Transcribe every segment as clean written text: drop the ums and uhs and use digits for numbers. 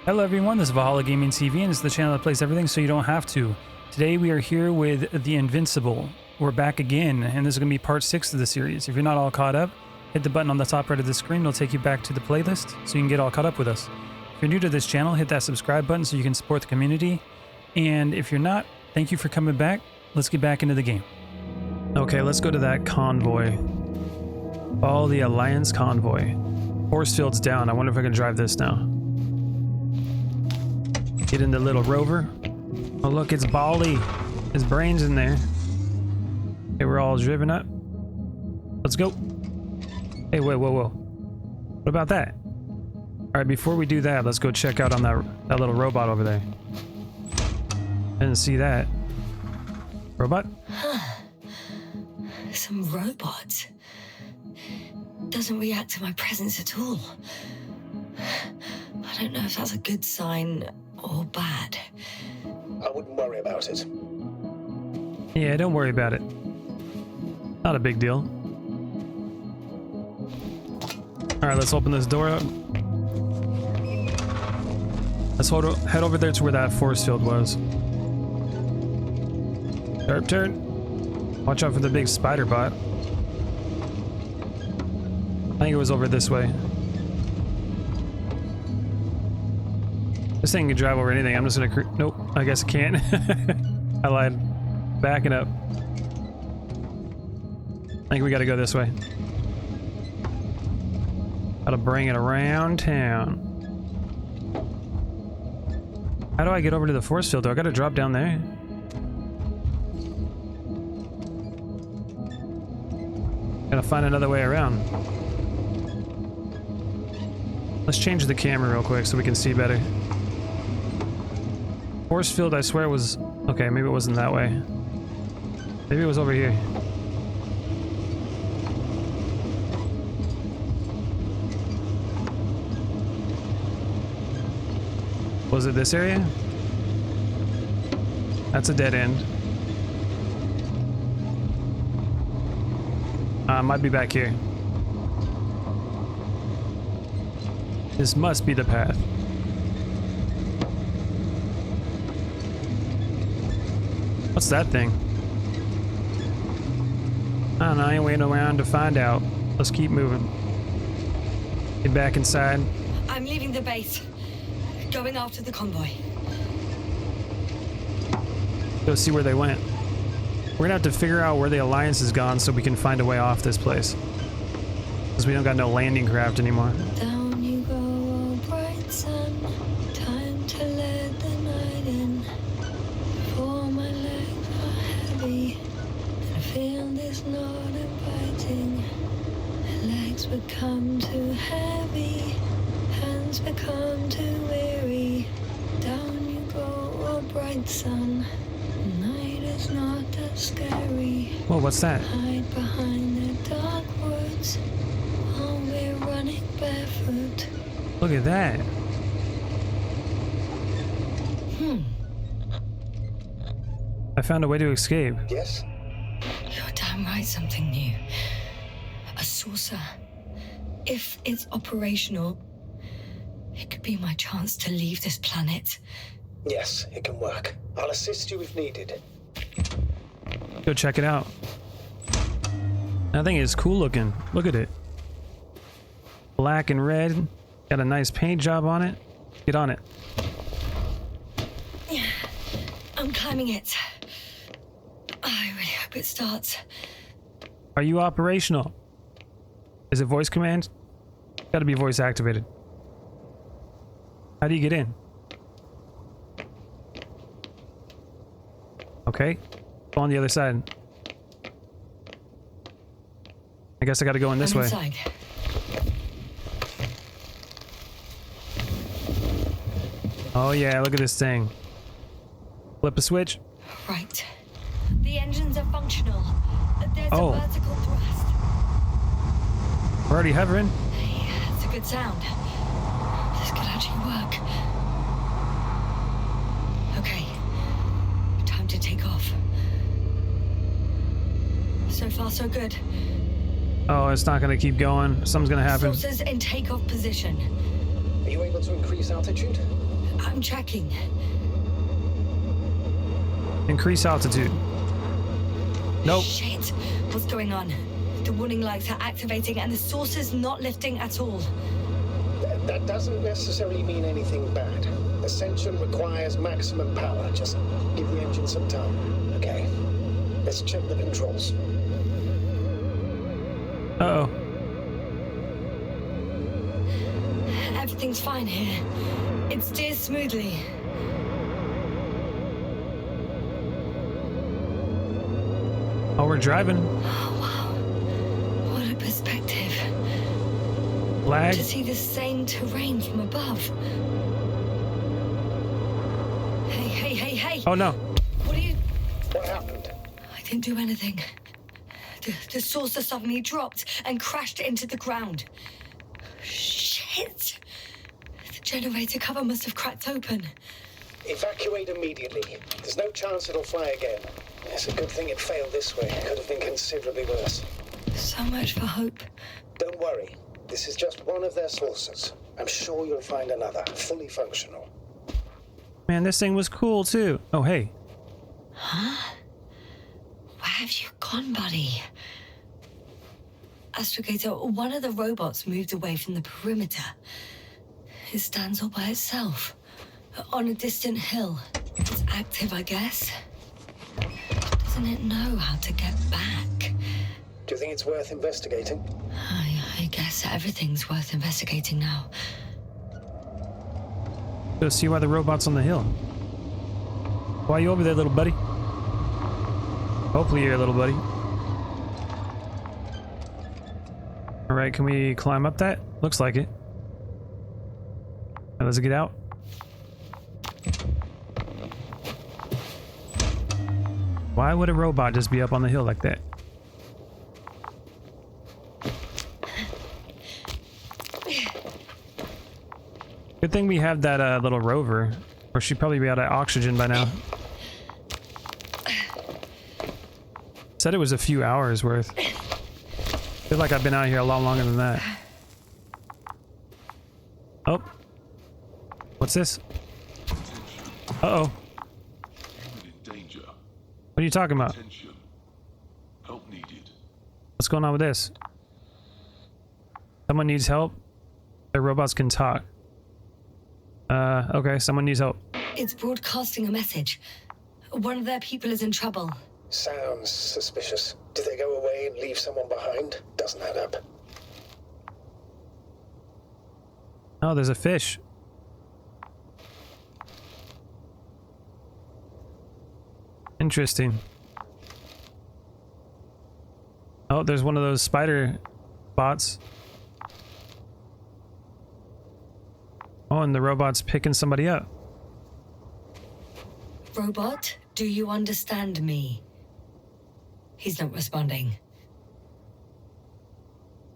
Hello everyone, this is Valhalla Gaming TV and it's the channel that plays everything so you don't have to. Today we are here with the Invincible. We're back again and this is going to be part 6 of the series. If you're not all caught up, hit the button on the top right of the screen. It'll take you back to the playlist so you can get all caught up with us. If you're new to this channel, hit that subscribe button so you can support the community. And if you're not, thank you for coming back. Let's get back into the game. Okay, let's go to that convoy. Follow the Alliance convoy. Force field's down. I wonder if I can drive this now. Get in the little rover. Oh look, it's Baldy. His brain's in there. Okay, we're all driven up. Let's go. Hey, whoa, whoa, whoa. What about that? Alright, before we do that, let's go check out on that little robot over there. Didn't see that. Robot? Some robot. Doesn't react to my presence at all. I don't know if that's a good sign or bad. I wouldn't worry about it. Yeah, don't worry about it. Not a big deal. Alright, let's open this door up. Let's head over there to where that force field was. Sharp turn. Watch out for the big spider bot. I think it was over this way. This thing can drive over anything. I'm just gonna nope, I guess it can't. I lied. Backing up. I think we gotta go this way. Gotta bring it around town. How do I get over to the force field? Do I gotta drop down there? Gotta find another way around. Let's change the camera real quick so we can see better. Force field, I swear it was... Okay, maybe it wasn't that way. Maybe it was over here. Was it this area? That's a dead end. Might be back here. This must be the path. What's that thing? I don't know, I ain't waiting around to find out. Let's keep moving. Get back inside. I'm leaving the base. Going after the convoy. Go see where they went. We're gonna have to figure out where the Alliance is gone so we can find a way off this place. Because we don't got no landing craft anymore. Down you go, oh bright sun. Time to let the night in. For my legs are heavy. And I feel this not inviting. Legs become too heavy. Hands become too weary. Down you go, oh bright sun. Night is not that scary. Whoa, what's that? Hide behind the dark woods while we're running barefoot. Look at that. I found a way to escape. Yes? You're damn right, something new. A saucer. If it's operational, it could be my chance to leave this planet. Yes, it can work. I'll assist you if needed. Go check it out. That thing is cool looking. Look at it. Black and red. Got a nice paint job on it. Get on it. I'm climbing it. I really hope it starts. Are you operational? Is it voice command? Gotta be voice activated. How do you get in? Okay. Go on the other side. I guess I gotta go in this way. Inside. Oh yeah, look at this thing. Flip a switch. Right. The engines are functional. There's Oh. a vertical thrust. We're already hovering. Yeah, it's a good sound. This could actually work. Okay. Time to take off. So far, so good. Oh, it's not gonna keep going. Something's gonna happen. Saucers in takeoff position. Are you able to increase altitude? I'm checking. Increase altitude. Nope. Shit. What's going on? The warning lights are activating and the saucer's not lifting at all. That doesn't necessarily mean anything bad. Ascension requires maximum power. Just give the engine some time. Okay. Let's check the controls. Uh-oh. Everything's fine here. It steers smoothly. Oh, we're driving. Oh, wow. What a perspective. Lag. To see the same terrain from above. Hey. Oh, no. What are you... What happened? I didn't do anything. The saucer suddenly dropped and crashed into the ground. Shit! The generator cover must have cracked open. Evacuate immediately. There's no chance it'll fly again. It's a good thing it failed this way. It could have been considerably worse. So much for hope. Don't worry. This is just one of their saucers. I'm sure you'll find another, fully functional. Man, this thing was cool, too. Oh, hey. Huh? Where have you gone, buddy? Astrogator, one of the robots moved away from the perimeter. It stands all by itself, on a distant hill. It's active, I guess. Doesn't it know how to get back? Do you think it's worth investigating? I guess everything's worth investigating now. Go see why the robot's on the hill. Why are you over there, little buddy? Hopefully you're a little buddy. Alright, can we climb up that? Looks like it. Now, let's get out. Why would a robot just be up on the hill like that? Good thing we have that little rover, or she'd probably be out of oxygen by now. Said it was a few hours worth. Feel like I've been out here a lot longer than that. Oh. What's this? Uh-oh. What are you talking about? Help needed. What's going on with this? Someone needs help? Their robots can talk. Okay, someone needs help. It's broadcasting a message. One of their people is in trouble. Sounds suspicious. Did they go away and leave someone behind? Doesn't add up. Oh, there's a fish. Interesting. Oh, there's one of those spider bots. Oh, and the robot's picking somebody up. Robot, do you understand me? He's not responding.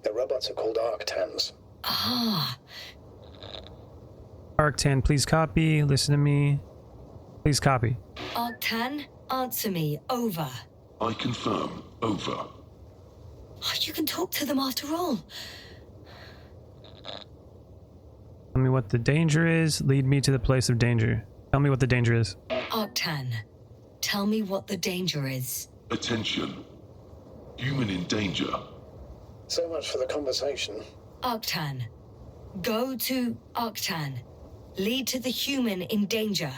The robots are called Arctans. Ah, Arctan, please copy. Listen to me. Please copy. Arctan, answer me. Over. I confirm. Over. Oh, you can talk to them after all. Tell me what the danger is. Lead me to the place of danger. Tell me what the danger is. Arctan, tell me what the danger is. Attention. Human in danger. So much for the conversation. Arctan, go to Arctan. Lead to the human in danger.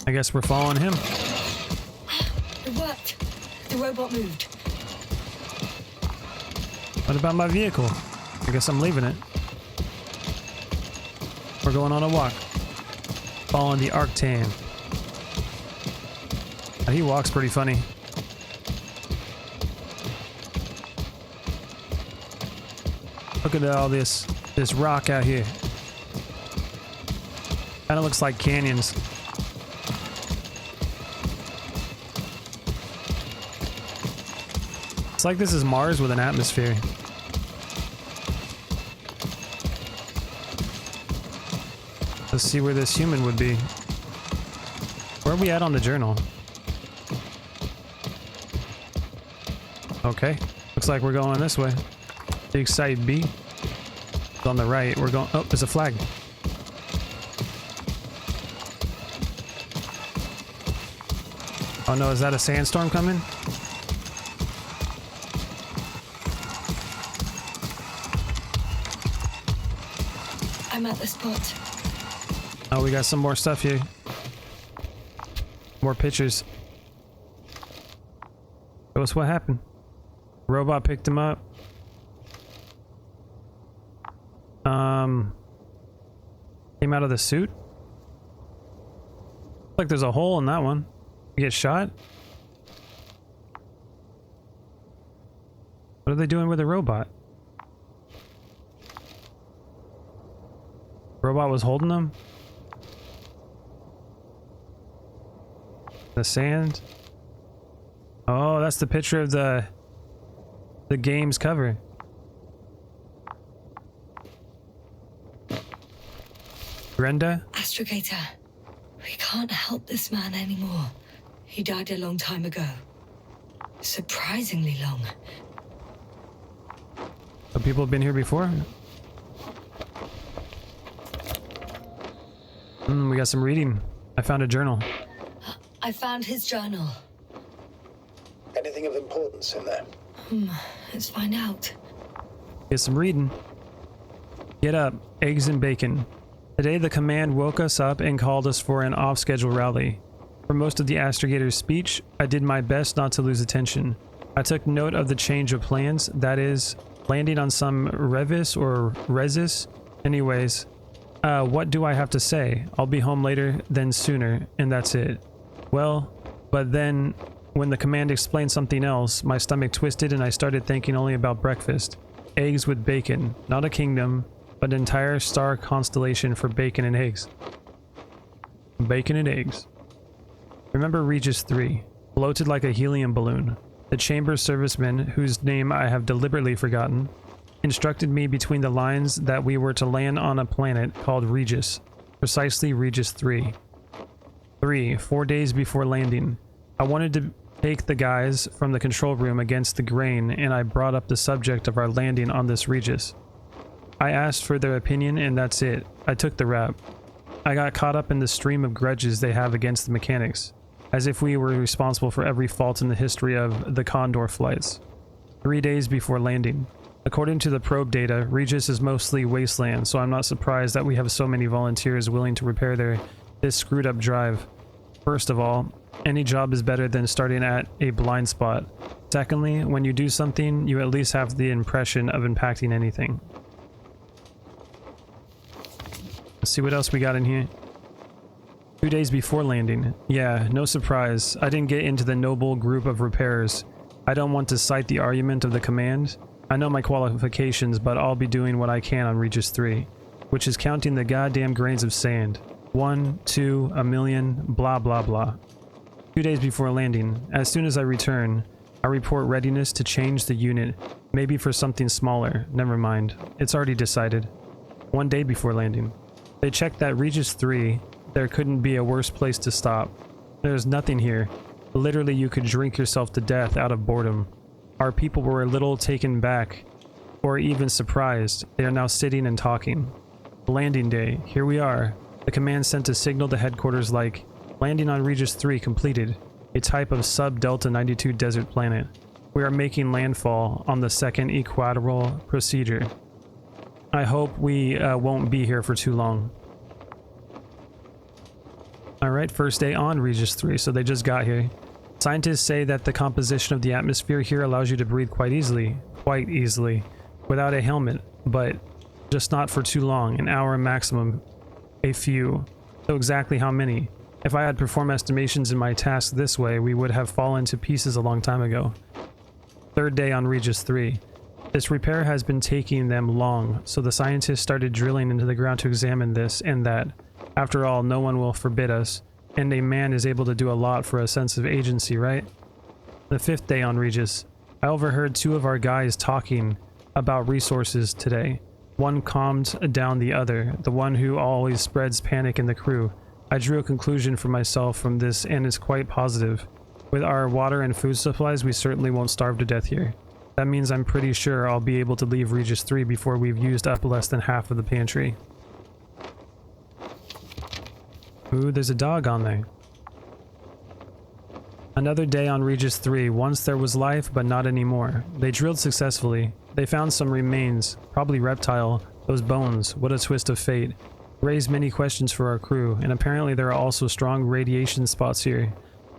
I guess we're following him. It worked. The robot moved. What about my vehicle? I guess I'm leaving it. We're going on a walk. Following the Arctan. He walks pretty funny. Look at all this rock out here. Kinda looks like canyons. It's like this is Mars with an atmosphere. Let's see where this human would be. Where are we at on the journal? Okay. Looks like we're going this way. Big site B. It's on the right. We're going. Oh, there's a flag. Oh no, is that a sandstorm coming? I'm at the spot. Oh, we got some more stuff here. More pictures. Show us what happened. Robot picked him up. Came out of the suit. Looks like there's a hole in that one. You get shot? What are they doing with the robot? Robot was holding them? The sand? Oh, that's the picture of the game's cover. Brenda? Astrogator, we can't help this man anymore. He died a long time ago. Surprisingly long. So people have been here before? We got some reading. I found a journal. I found his journal. Anything of importance in there? Let's find out. Get some reading. Get up. Eggs and bacon. Today the command woke us up and called us for an off-schedule rally. For most of the astrogator's speech, I did my best not to lose attention. I took note of the change of plans, that is, landing on some Revis or Resis. Anyways, what do I have to say? I'll be home later than sooner, and that's it. Well, but then, when the command explained something else, my stomach twisted and I started thinking only about breakfast. Eggs with bacon, not a kingdom, but an entire star constellation for bacon and eggs. Bacon and eggs. Remember Regis III, bloated like a helium balloon. The chamber serviceman, whose name I have deliberately forgotten, instructed me between the lines that we were to land on a planet called Regis, precisely Regis III. 4 days before landing. I wanted to take the guys from the control room against the grain, and I brought up the subject of our landing on this Regis. I asked for their opinion, and that's it. I took the rap. I got caught up in the stream of grudges they have against the mechanics, as if we were responsible for every fault in the history of the Condor flights. 3 days before landing. According to the probe data, Regis is mostly wasteland, so I'm not surprised that we have so many volunteers willing to repair this screwed up drive. First of all, any job is better than starting at a blind spot. Secondly, when you do something, you at least have the impression of impacting anything. Let's see what else we got in here. 2 days before landing. Yeah, no surprise. I didn't get into the noble group of repairers. I don't want to cite the argument of the command. I know my qualifications, but I'll be doing what I can on Regis III, which is counting the goddamn grains of sand. 1, 2, a million, blah blah blah. 2 days before landing. As soon as I return, I report readiness to change the unit, maybe for something smaller. Never mind. It's already decided. 1 day before landing. They checked that Regis III, there couldn't be a worse place to stop. There's nothing here. Literally, you could drink yourself to death out of boredom. Our people were a little taken back, or even surprised. They are now sitting and talking. Landing day. Here we are. The command sent a signal to headquarters like, landing on Regis III completed, a type of sub-Delta 92 desert planet. We are making landfall on the second equatorial procedure. I hope we won't be here for too long. Alright, first day on Regis III, so they just got here. Scientists say that the composition of the atmosphere here allows you to breathe quite easily, without a helmet, but just not for too long, an hour maximum, a few. So exactly how many? If I had performed estimations in my task this way, we would have fallen to pieces a long time ago. Third day on Regis III. This repair has been taking them long, so the scientists started drilling into the ground to examine this and that. After all, no one will forbid us, and a man is able to do a lot for a sense of agency, right? The fifth day on Regis. I overheard two of our guys talking about resources today. One calmed down the other, the one who always spreads panic in the crew. I drew a conclusion for myself from this, and it's quite positive. With our water and food supplies, we certainly won't starve to death here. That means I'm pretty sure I'll be able to leave Regis III before we've used up less than half of the pantry. Ooh, there's a dog on there. Another day on Regis III. Once there was life, but not anymore. They drilled successfully. They found some remains, probably reptile. Those bones, what a twist of fate. Raised many questions for our crew, and apparently there are also strong radiation spots here.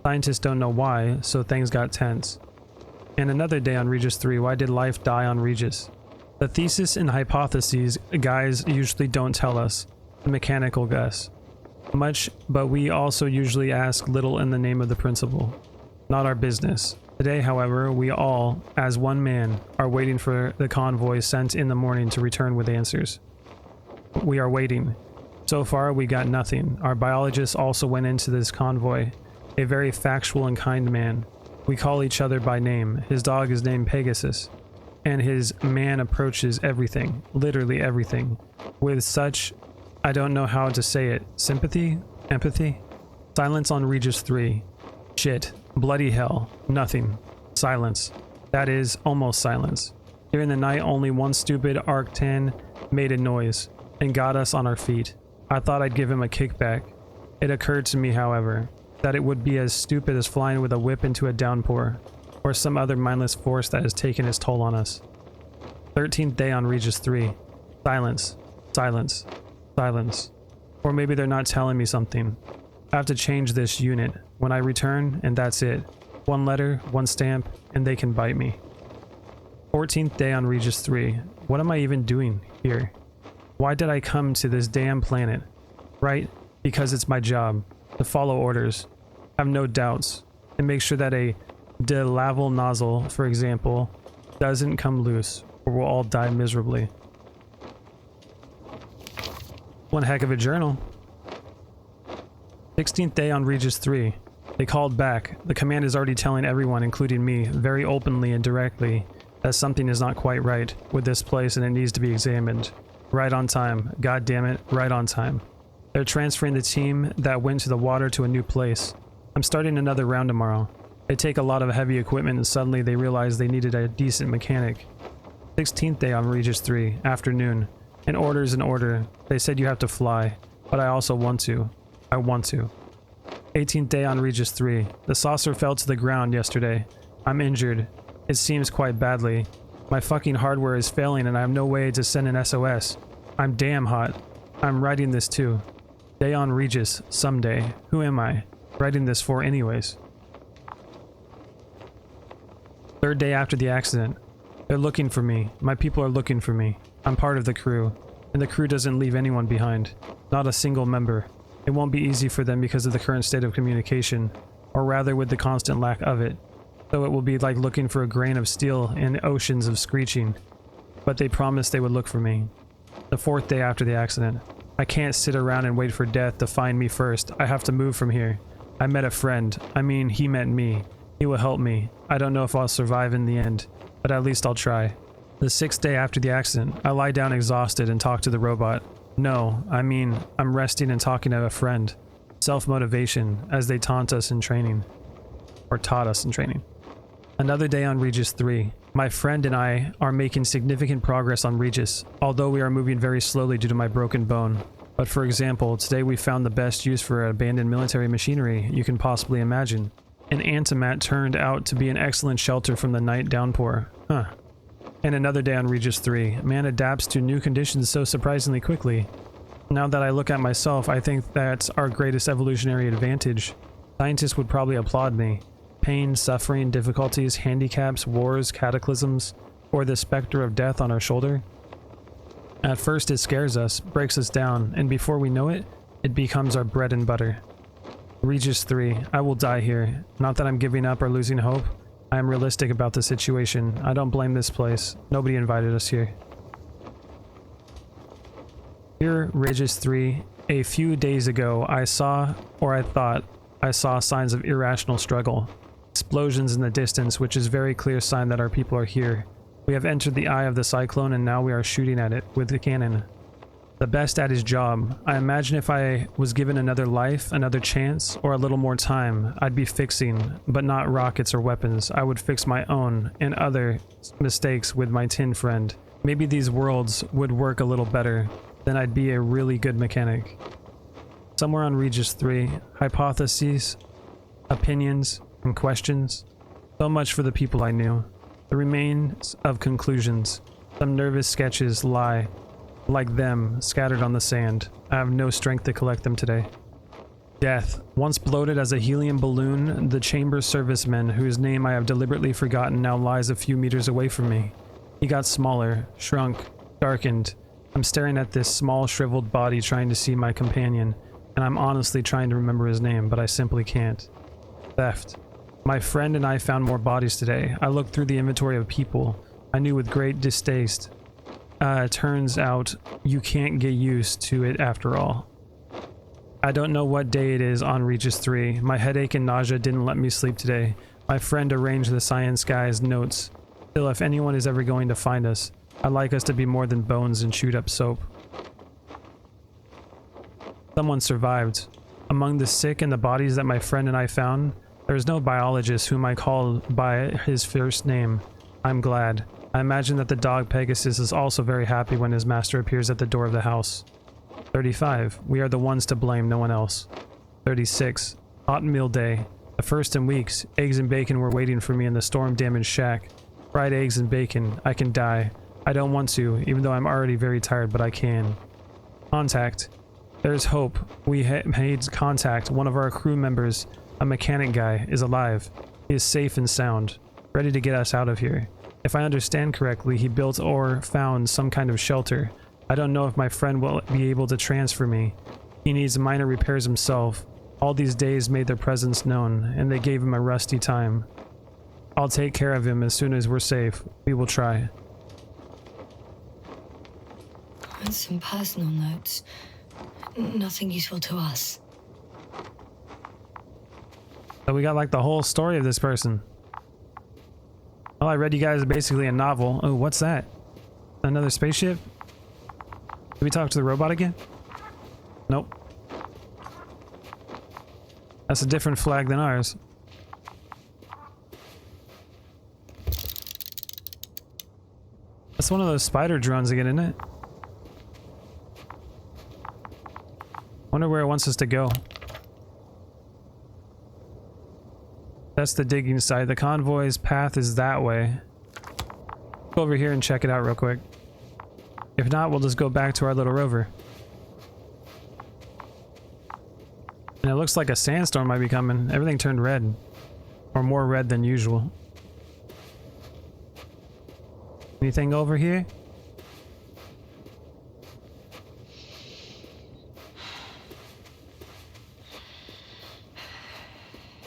Scientists don't know why, so things got tense. And another day on Regis III. Why did life die on Regis? The thesis and hypotheses guys usually don't tell us. A mechanical guess. Much, but we also usually ask little in the name of the principle. Not our business. Today, however, we all, as one man, are waiting for the convoy sent in the morning to return with answers. We are waiting. So far, we got nothing. Our biologist also went into this convoy. A very factual and kind man. We call each other by name. His dog is named Pegasus. And his man approaches everything, literally everything, with such, I don't know how to say it, sympathy? Empathy? Silence on Regis III. Shit. Bloody hell. Nothing. Silence. That is, almost silence. During the night, only one stupid Arc-10 made a noise and got us on our feet. I thought I'd give him a kickback. It occurred to me, however, that it would be as stupid as flying with a whip into a downpour, or some other mindless force that has taken its toll on us. 13th day on Regis III. Silence. Silence. Silence. Or maybe they're not telling me something. I have to change this unit. When I return, and that's it. One letter, one stamp, and they can bite me. 14th day on Regis III. What am I even doing here? Why did I come to this damn planet? Right? Because it's my job. To follow orders. Have no doubts. And make sure that a de-laval nozzle, for example, doesn't come loose, or we'll all die miserably. One heck of a journal. 16th day on Regis III. They called back. The command is already telling everyone, including me, very openly and directly, that something is not quite right with this place and it needs to be examined. Right on time. God damn it, right on time. They're transferring the team that went to the water to a new place. I'm starting another round tomorrow. They take a lot of heavy equipment and suddenly they realize they needed a decent mechanic. 16th day on Regis III. Afternoon. An order's an order. They said you have to fly, but I also want to. I want to. 18th day on Regis III. The saucer fell to the ground yesterday. I'm injured. It seems quite badly. My fucking hardware is failing and I have no way to send an SOS. I'm damn hot. I'm writing this too. Day on Regis. Someday. Who am I? Writing this for anyways. 3rd day after the accident. They're looking for me. My people are looking for me. I'm part of the crew. And the crew doesn't leave anyone behind. Not a single member. It won't be easy for them because of the current state of communication, or rather with the constant lack of it. So it will be like looking for a grain of steel in oceans of screeching. But they promised they would look for me. The 4th day after the accident. I can't sit around and wait for death to find me first. I have to move from here. I met a friend. I mean, he met me. He will help me. I don't know if I'll survive in the end, but at least I'll try. The 6th day after the accident. I lie down exhausted and talk to the robot. No, I mean, I'm resting and talking to a friend. Self-motivation, as they taunt us in training. Or taught us in training. Another day on Regis III. My friend and I are making significant progress on Regis, although we are moving very slowly due to my broken bone. But for example, today we found the best use for abandoned military machinery you can possibly imagine. An antimat turned out to be an excellent shelter from the night downpour. Huh. And another day on Regis III. Man adapts to new conditions so surprisingly quickly. Now that I look at myself, I think that's our greatest evolutionary advantage. Scientists would probably applaud me. Pain, suffering, difficulties, handicaps, wars, cataclysms, or the specter of death on our shoulder. At first it scares us, breaks us down, and before we know it, it becomes our bread and butter. Regis III. I will die here. Not that I'm giving up or losing hope. I am realistic about the situation. I don't blame this place. Nobody invited us here. Here, Regis III. A few days ago, I saw, or I thought, I saw signs of irrational struggle. Explosions in the distance, which is a very clear sign that our people are here. We have entered the eye of the cyclone and now we are shooting at it with the cannon. The best at his job. I imagine if I was given another life, another chance, or a little more time, I'd be fixing, but not rockets or weapons. I would fix my own and other mistakes with my tin friend. Maybe these worlds would work a little better. Then I'd be a really good mechanic. Somewhere on Regis III, hypotheses, opinions, and questions. So much for the people I knew. The remains of conclusions. Some nervous sketches lie, like them, scattered on the sand. I have no strength to collect them today. Death. Once bloated as a helium balloon, the chamber serviceman, whose name I have deliberately forgotten, now lies a few meters away from me. He got smaller, shrunk, darkened. I'm staring at this small, shriveled body trying to see my companion, and I'm honestly trying to remember his name, but I simply can't. Theft. My friend and I found more bodies today. I looked through the inventory of people. I knew with great distaste. Turns out you can't get used to it after all. I don't know what day it is on Regis III. My headache and nausea didn't let me sleep today. My friend arranged the science guy's notes. Still, if anyone is ever going to find us, I'd like us to be more than bones and chewed up soap. Someone survived. Among the sick and the bodies that my friend and I found, there is no biologist whom I call by his first name. I'm glad. I imagine that the dog Pegasus is also very happy when his master appears at the door of the house. 35. We are the ones to blame, no one else. 36. Hot meal day. The first in weeks. Eggs and bacon were waiting for me in the storm-damaged shack. Fried eggs and bacon. I can die. I don't want to, even though I'm already very tired, but I can. Contact. There's hope. We made contact. One of our crew members, a mechanic guy, is alive. He is safe and sound, ready to get us out of here. If I understand correctly, he built or found some kind of shelter. I don't know if my friend will be able to transfer me. He needs minor repairs himself. All these days made their presence known, and they gave him a rusty time. I'll take care of him as soon as we're safe. We will try. And some personal notes. Nothing useful to us. So we got like the whole story of this person. Well, I read you guys basically a novel. Oh, what's that? Another spaceship? Did we talk to the robot again? Nope. That's a different flag than ours. That's one of those spider drones again, isn't it? Wonder where it wants us to go. That's the digging site. The convoy's path is that way. Go over here and check it out real quick. If not, we'll just go back to our little rover. And it looks like a sandstorm might be coming. Everything turned red. Or more red than usual. Anything over here?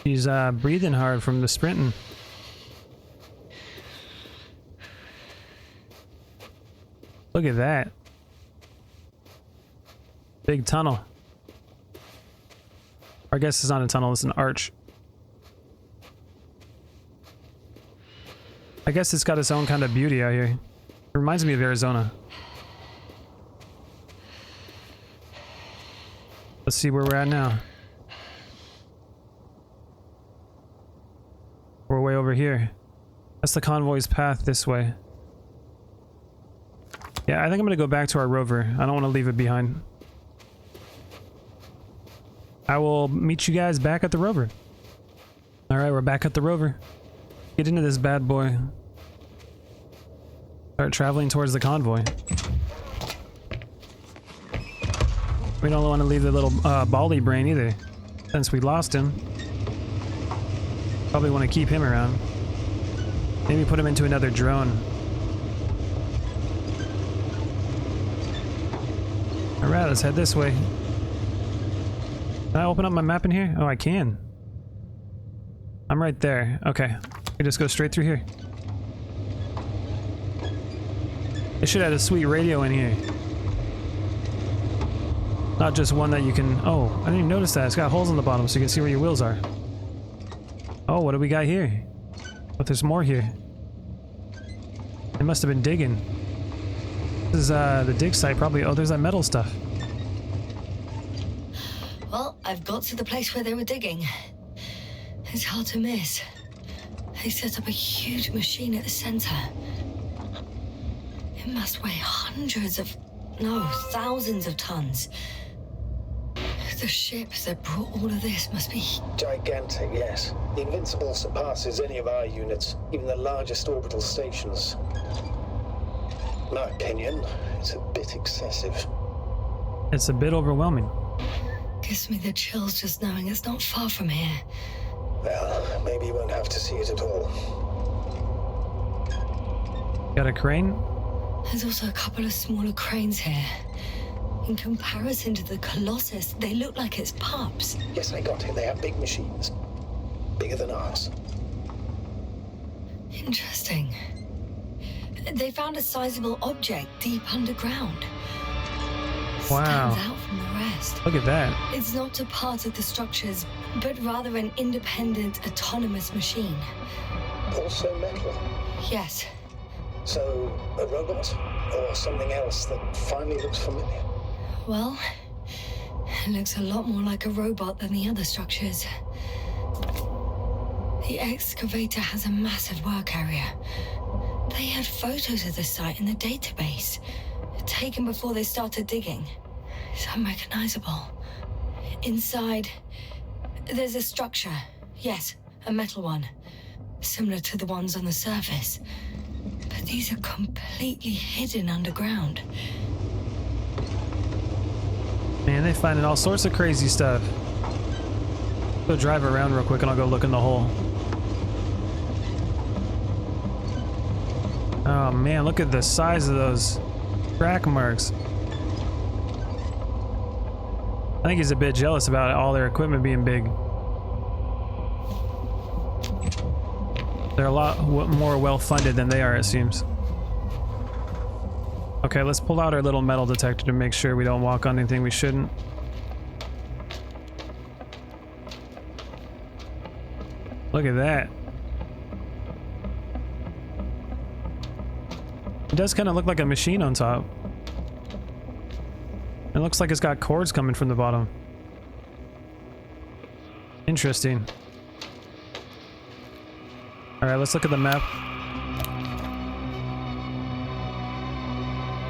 He's breathing hard from the sprinting. Look at that. Big tunnel. Or I guess it's not a tunnel, it's an arch. I guess it's got its own kind of beauty out here. It reminds me of Arizona. Let's see where we're at now. We're way over here. That's the convoy's path this way. Yeah, I think I'm gonna go back to our rover. I don't want to leave it behind. I will meet you guys back at the rover. Alright, we're back at the rover. Get into this bad boy. Start traveling towards the convoy. We don't want to leave the little Baldy brain either, since we lost him. Probably want to keep him around. Maybe put him into another drone. Alright, let's head this way. Can I open up my map in here? Oh, I can. I'm right there. Okay. We just go straight through here. They should have a sweet radio in here. Not just one that you can... Oh, I didn't even notice that. It's got holes on the bottom so you can see where your wheels are. Oh, what do we got here? But there's more here. They must have been digging. This is the dig site probably. Oh, there's that metal stuff. Well, I've got to the place where they were digging. It's hard to miss. They set up a huge machine at the center. It must weigh thousands of tons. The ship that brought all of this must be... Gigantic, yes. The Invincible surpasses any of our units, even the largest orbital stations. In my opinion, it's a bit excessive. It's a bit overwhelming. Gives me the chills just knowing it's not far from here. Well, maybe you won't have to see it at all. Got a crane? There's also a couple of smaller cranes here. In comparison to the Colossus, they look like it's pups. Yes, I got it. They have big machines. Bigger than ours. Interesting. They found a sizable object deep underground. Wow. Stands out from the rest. Look at that. It's not a part of the structures, but rather an independent, autonomous machine. Also metal. Yes. So, a robot? Or something else that finally looks familiar? Well, it looks a lot more like a robot than the other structures. The excavator has a massive work area. They had photos of the site in the database, taken before they started digging. It's unrecognizable. Inside, there's a structure. Yes, a metal one. Similar to the ones on the surface. But these are completely hidden underground. Man, they finding all sorts of crazy stuff. Go drive around real quick and I'll go look in the hole. Oh man, look at the size of those track marks. I think he's a bit jealous about all their equipment being big. They're a lot more well-funded than they are, it seems. Okay, let's pull out our little metal detector to make sure we don't walk on anything we shouldn't. Look at that. It does kind of look like a machine on top. It looks like it's got cords coming from the bottom. Interesting. Alright, let's look at the map.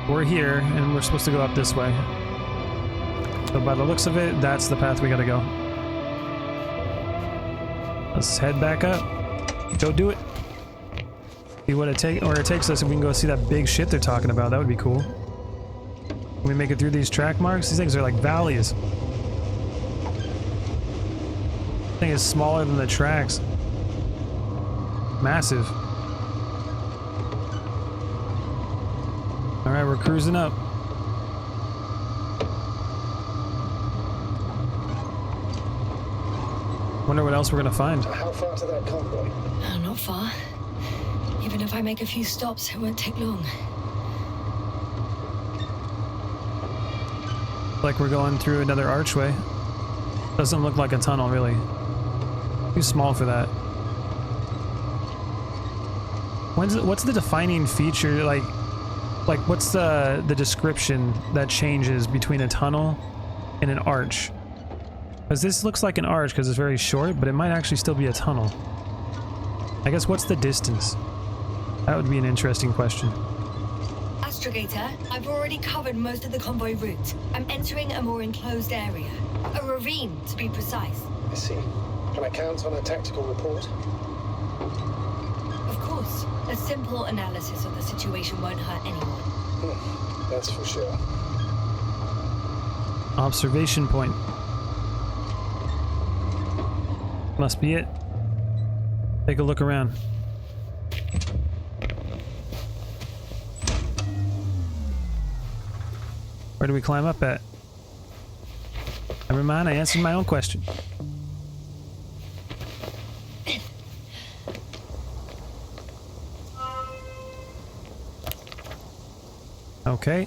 We're here, and we're supposed to go up this way. So by the looks of it, that's the path we gotta go. Let's head back up. Go do it. See what it takes us if we can go see that big shit they're talking about. That would be cool. Can we make it through these track marks? These things are like valleys. This thing is smaller than the tracks. Massive. Alright, we're cruising up. Wonder what else we're gonna find. How far to that convoy? Not far. Even if I make a few stops, it won't take long. Like we're going through another archway. Doesn't look like a tunnel, really. Too small for that. What's the defining feature, like what's the description that changes between a tunnel and an arch? Because this looks like an arch because it's very short, but it might actually still be a tunnel. I guess what's the distance? That would be an interesting question. Astrogator, I've already covered most of the convoy route. I'm entering a more enclosed area. A ravine, to be precise. I see. Can I count on a tactical report? Of course. A simple analysis of the situation won't hurt anyone. That's for sure. Observation point. Must be it. Take a look around. Where do we climb up at? Never mind, I answered my own question. Okay.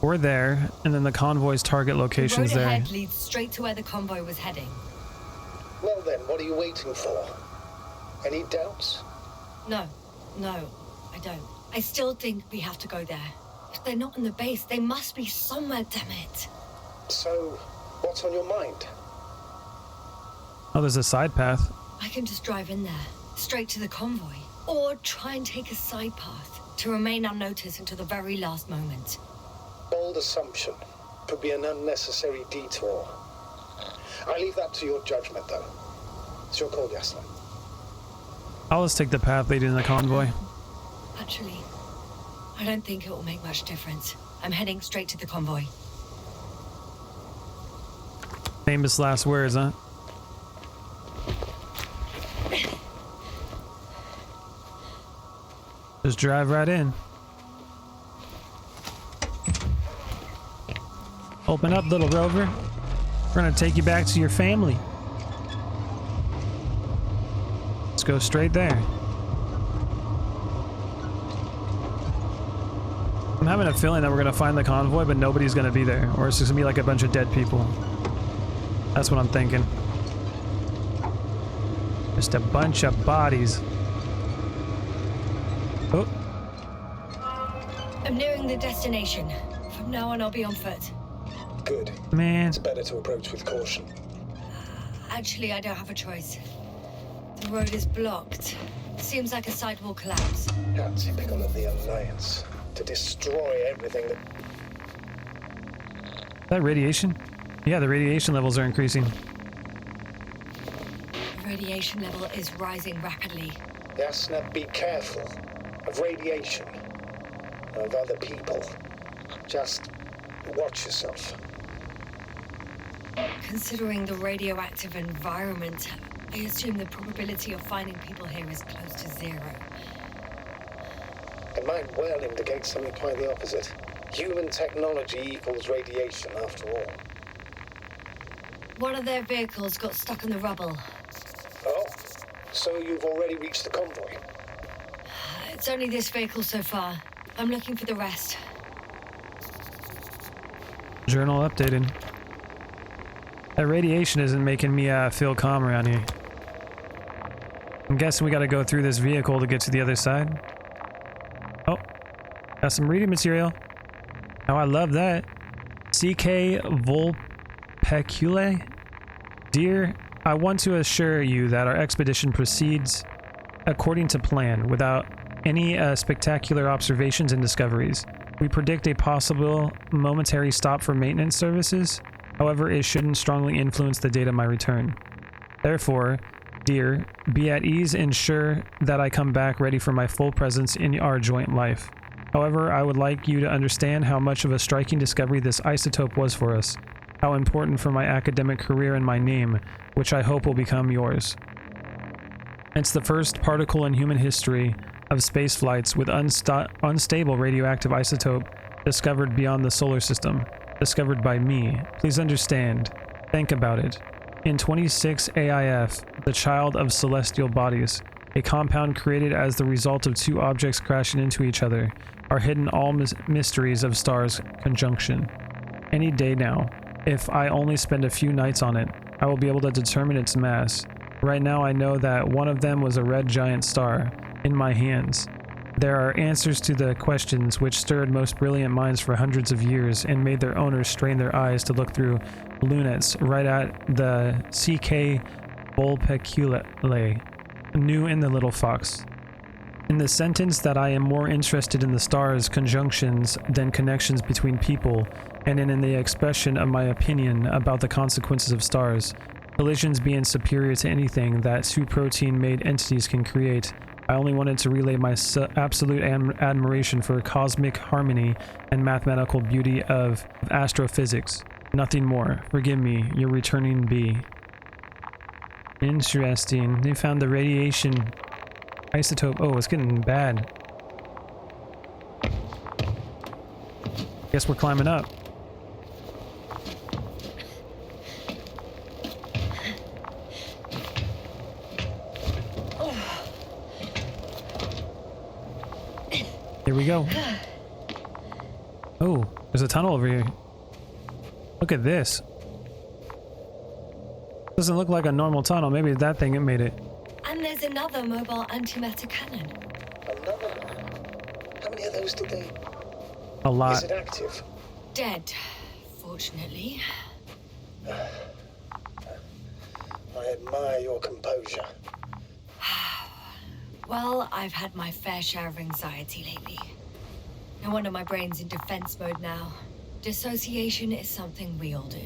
We're there, and then the convoy's target location's The road there. ahead leads straight to where the convoy was heading. Well then, what are you waiting for? Any doubts? No, I don't. I still think we have to go there. If they're not in the base, they must be somewhere, damn it. So, what's on your mind? Oh, there's a side path. I can just drive in there, straight to the convoy. Or try and take a side path to remain unnoticed until the very last moment. Bold assumption. Could be an unnecessary detour. I leave that to your judgment, though. It's your call, Yasna. I'll just take the path leading to the convoy. Actually, I don't think it will make much difference. I'm heading straight to the convoy. Famous last words, huh? Just drive right in. Open up, little rover. We're gonna take you back to your family. Let's go straight there. I'm having a feeling that we're gonna find the convoy, but nobody's gonna be there. Or it's just gonna be like a bunch of dead people. That's what I'm thinking. Just a bunch of bodies. Oh. I'm nearing the destination. From now on, I'll be on foot. Good. Man. It's better to approach with caution. Actually, I don't have a choice. The road is blocked. Seems like a sidewall collapse. How typical of the Alliance. To destroy everything that... That radiation? Yeah, the radiation levels are increasing. The radiation level is rising rapidly. Yasna, be careful. Of radiation. Of other people. Just watch yourself. Considering the radioactive environment, I assume the probability of finding people here is close to zero. It might well indicate something quite the opposite. Human technology equals radiation, after all. One of their vehicles got stuck in the rubble. Oh, so you've already reached the convoy? It's only this vehicle so far. I'm looking for the rest. Journal updated. That radiation isn't making me feel calm around here. I'm guessing we gotta go through this vehicle to get to the other side. Oh, got some reading material. Oh, I love that. CK Volpecule. Dear, I want to assure you that our expedition proceeds according to plan, without any spectacular observations and discoveries. We predict a possible momentary stop for maintenance services. However, it shouldn't strongly influence the date of my return. Therefore, dear, be at ease and sure that I come back ready for my full presence in our joint life. However, I would like you to understand how much of a striking discovery this isotope was for us, how important for my academic career and my name, which I hope will become yours. It's the first particle in human history of space flights with unstable radioactive isotope discovered beyond the solar system. Discovered by me. Please understand. Think about it. In 26 AIF, the child of celestial bodies, a compound created as the result of two objects crashing into each other, are hidden all mysteries of stars conjunction. Any day now, if I only spend a few nights on it, I will be able to determine its mass. Right now I know that one of them was a red giant star, in my hands. There are answers to the questions which stirred most brilliant minds for hundreds of years and made their owners strain their eyes to look through lunettes right at the CK Volpecule, new in the little fox. In the sentence that I am more interested in the stars' conjunctions than connections between people, and in the expression of my opinion about the consequences of stars, collisions being superior to anything that two protein-made entities can create, I only wanted to relay my absolute admiration for cosmic harmony and mathematical beauty of astrophysics. Nothing more. Forgive me, your returning bee. Interesting. They found the radiation isotope. Oh, it's getting bad. Guess we're climbing up. Here we go. Oh, there's a tunnel over here. Look at this. Doesn't look like a normal tunnel. Maybe it's that thing that made it. And there's another mobile antimatter cannon. Another one? How many of those did they... A lot. Is it active? Dead, fortunately. I admire your composure. Well, I've had my fair share of anxiety lately. No wonder my brain's in defense mode now. Dissociation is something we all do.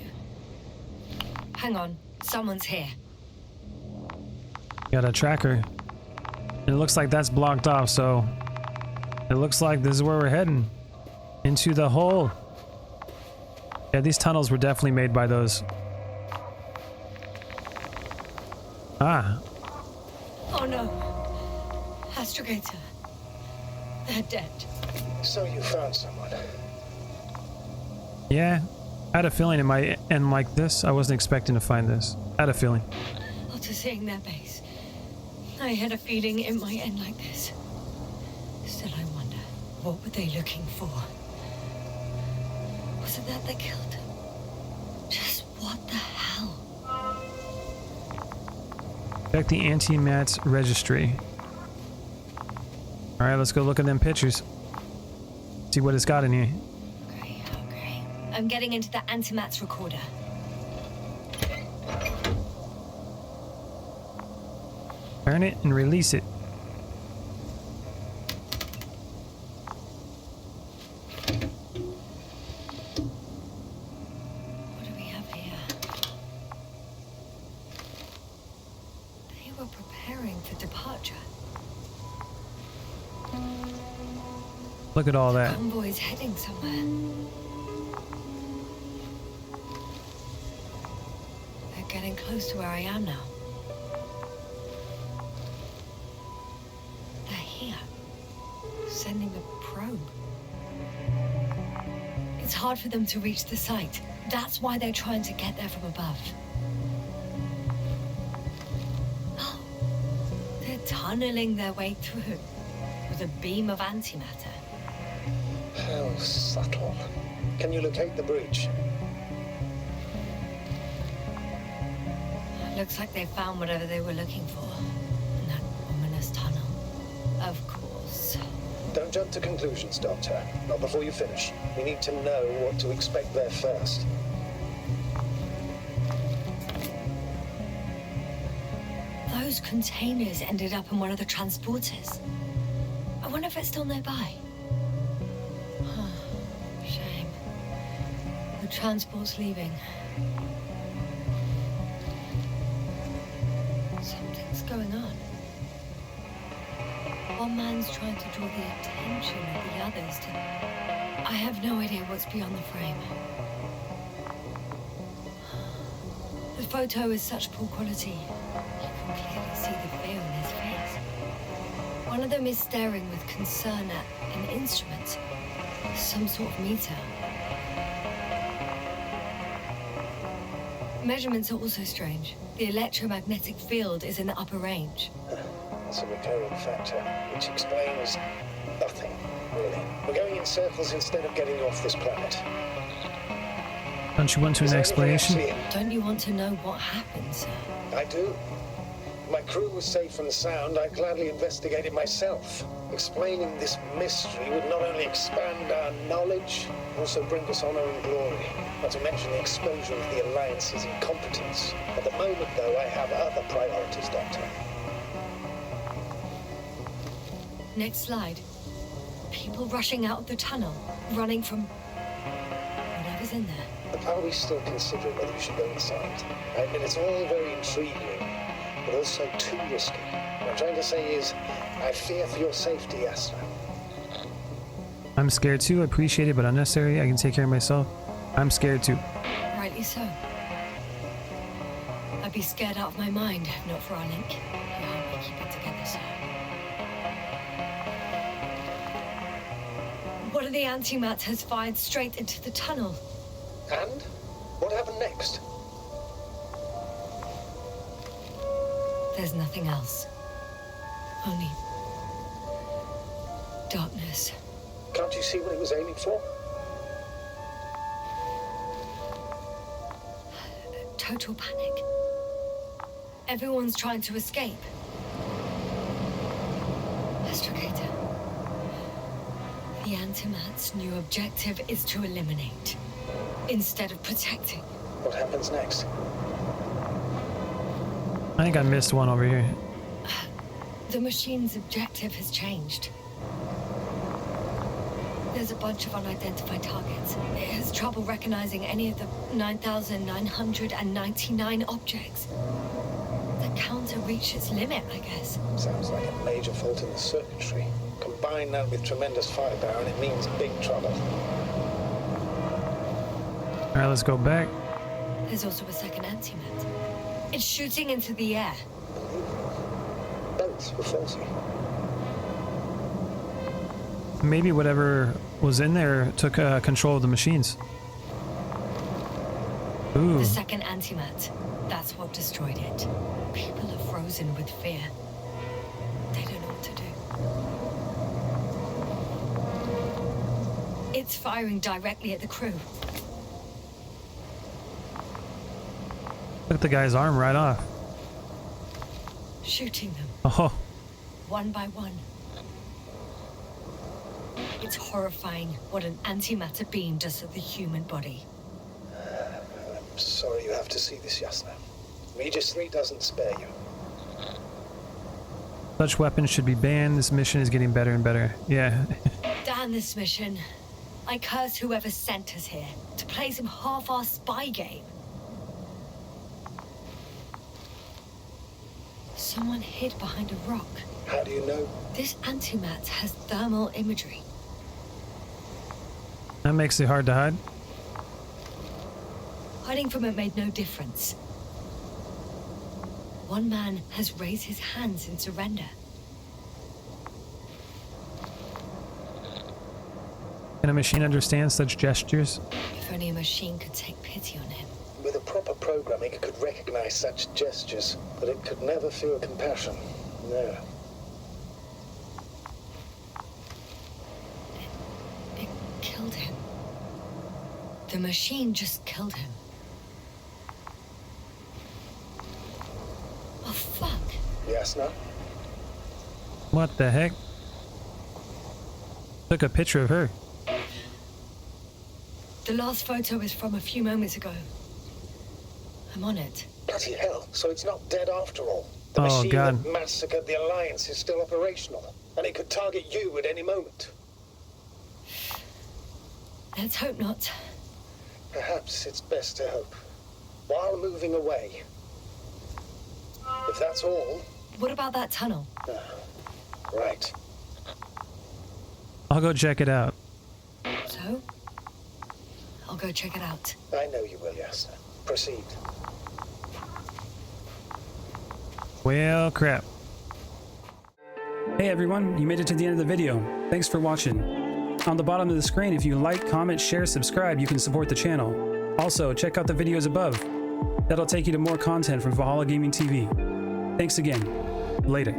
Hang on, someone's here. Got a tracker. It looks like that's blocked off, so it looks like this is where we're heading. Into the hole. Yeah, these tunnels were definitely made by those. Ah. Oh no. Astrogator. They're dead. So you found someone. Yeah. I had a feeling it might end like this. I wasn't expecting to find this. I had a feeling. After seeing their base, I had a feeling it might end like this. Still, I wonder, what were they looking for? Was it that they killed him? Just what the hell? Check the antimat's registry. Alright, let's go look at them pictures. See what it's got in here. Okay. I'm getting into the antimat's recorder. Turn it and release it. What do we have here? They were preparing for departure. Look at all that. Convoy's heading somewhere. They're getting close to where I am now. They're here. Sending a probe. It's hard for them to reach the site. That's why they're trying to get there from above. Oh, they're tunneling their way through with a beam of antimatter. How subtle. Can you locate the breach? Looks like they found whatever they were looking for in that ominous tunnel. Of course. Don't jump to conclusions, Doctor. Not before you finish. We need to know what to expect there first. Those containers ended up in one of the transporters. I wonder if it's still nearby. Shame. The transport's leaving. Something's going on. One man's trying to draw the attention of the others to... I have no idea what's beyond the frame. The photo is such poor quality. You can clearly see the fear in his face. One of them is staring with concern at an instrument. Some sort of meter. Measurements are also strange. The electromagnetic field is in the upper range. That's a recurring factor, which explains nothing, really. We're going in circles instead of getting off this planet. Don't you want to an explanation? Don't you want to know what happened, sir? I do. My crew was safe from the sound. I'd gladly investigate it myself. Explaining this mystery would not only expand our knowledge, also bring us honor and glory. Not to mention the exposure of the Alliance's incompetence. At the moment, though, I have other priorities, Doctor. Next slide. People rushing out of the tunnel, running from whatever's in there. But are we still considering whether we should go inside? I admit it's all very intriguing, but also too risky. What I'm trying to say is, I fear for your safety, Yasna. I'm scared too. Appreciate it, but unnecessary. I can take care of myself. I'm scared too. Rightly so. I'd be scared out of my mind if not for our link. Yeah, we keep it together, sir. One of the antimats has fired straight into the tunnel. And? What happened next? There's nothing else. Only darkness. Can't you see what it was aiming for? Total panic. Everyone's trying to escape. Astrogator. The Antimat's new objective is to eliminate, instead of protecting. What happens next? I think I missed one over here. The machine's objective has changed. There's a bunch of unidentified targets. It has trouble recognizing any of the 9,999 objects. The counter reached its limit, I guess. Sounds like a major fault in the circuitry. Combine that with tremendous firepower and it means big trouble. All right, let's go back. There's also a second antimat. It's shooting into the air. Both were faulty. Maybe whatever was in there took control of the machines. Ooh. The second antimat. That's what destroyed it. People are frozen with fear. They don't know what to do. It's firing directly at the crew. Took the guy's arm right off. Shooting them. Oh. One by one. It's horrifying what an antimatter beam does to the human body. I'm sorry you have to see this, Yasna. Regis III doesn't spare you. Such weapons should be banned. This mission is getting better and better. Yeah. Damn this mission. I curse whoever sent us here to play some half-assed spy game. Someone hid behind a rock. How do you know? This antimat has thermal imagery. That makes it hard to hide. Hiding from it made no difference. One man has raised his hands in surrender. Can a machine understand such gestures? If only a machine could take pity on him. With a proper programming, it could recognize such gestures, but it could never feel compassion. No. It killed him. The machine just killed him. Oh, fuck. Yasna? What the heck? Took a picture of her. The last photo is from a few moments ago. I'm on it. Bloody hell, so it's not dead after all. The Oh, machine God. that massacred the Alliance is still operational, and it could target you at any moment. Let's hope not. Perhaps it's best to hope. While moving away. If that's all... What about that tunnel? Right. I'll go check it out. So? I'll go check it out. I know you will, Yasna. Proceed. Well, crap. Hey everyone, you made it to the end of the video. Thanks for watching. On the bottom of the screen, if you like, comment, share, subscribe, you can support the channel. Also, check out the videos above. That'll take you to more content from Valhalla Gaming TV. Thanks again. Later.